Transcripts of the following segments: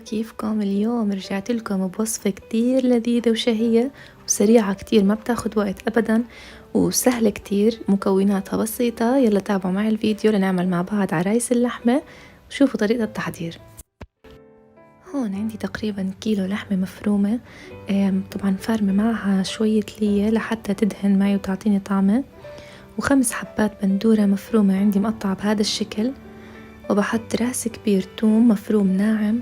كيفكم؟ اليوم رجعت لكم بوصفة كتير لذيذة وشهية وسريعة كتير، ما بتاخد وقت أبدا وسهلة كتير، مكوناتها بسيطة. يلا تابعوا معي الفيديو لنعمل مع بعض عرايس اللحمة وشوفوا طريقة التحضير. هون عندي تقريبا كيلو لحمة مفرومة، طبعا فارمة معها شوية ليا لحتى تدهن معي وتعطيني طعمة، و5 حبات بندورة مفرومة عندي مقطعة بهذا الشكل، وبحط راس كبير توم مفروم ناعم،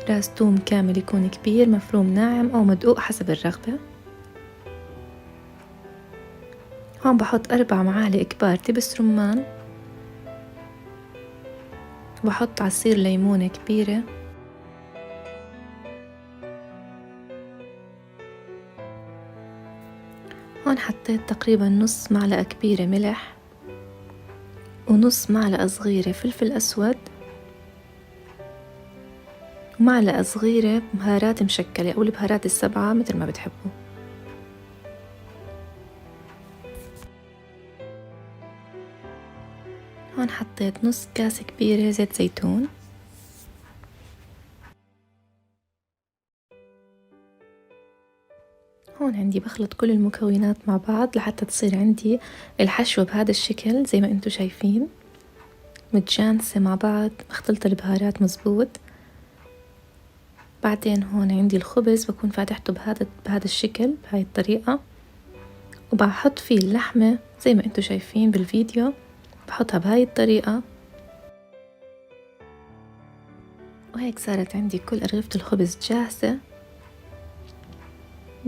راس توم كامل يكون كبير مفروم ناعم أو مدقوق حسب الرغبة. هون بحط 4 معالق كبار دبس رمان، وبحط عصير ليمونة كبيرة، هون حطيت تقريبا نص معلقة كبيرة ملح، ونص معلقة صغيرة فلفل أسود، ومعلقة صغيرة بهارات مشكلة أو البهارات السبعة مثل ما بتحبوا. هون حطيت نص كاسة كبيرة زيت زيتون، هون عندي بخلط كل المكونات مع بعض لحتى تصير عندي الحشوة بهذا الشكل زي ما انتم شايفين، متجانسة مع بعض، مختلطة البهارات مزبوط. بعدين هون عندي الخبز بكون فاتحته بهذا الشكل بهاي الطريقة، وبحط فيه اللحمة زي ما انتم شايفين بالفيديو، بحطها بهاي الطريقة، وهيك صارت عندي كل أرغفة الخبز جاهزة.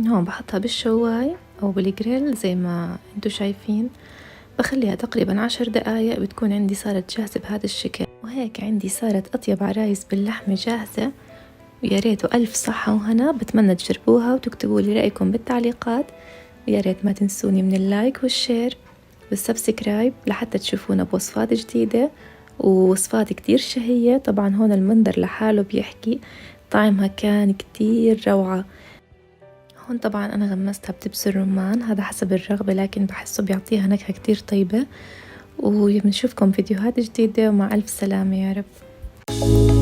هون بحطها بالشواي أو بالجريل زي ما انتم شايفين، بخليها تقريبا 10 دقايق بتكون عندي صارت جاهزة بهذا الشكل. وهيك عندي صارت أطيب عرايس باللحمة جاهزة، ويا ريت ألف صحة وهنا. بتمنى تجربوها وتكتبوا لي رأيكم بالتعليقات، ويا ريت ما تنسوني من اللايك والشير والسبسكرايب لحتى تشوفونا بوصفات جديدة ووصفات كتير شهية. طبعا هون المنظر لحاله بيحكي، طعمها كان كتير روعة. هون طبعا أنا غمستها بدبس الرمان، هذا حسب الرغبة، لكن بحسه بيعطيها نكهة كتير طيبة. وبنشوفكم فيديوهات جديدة، ومع ألف سلامة يا رب.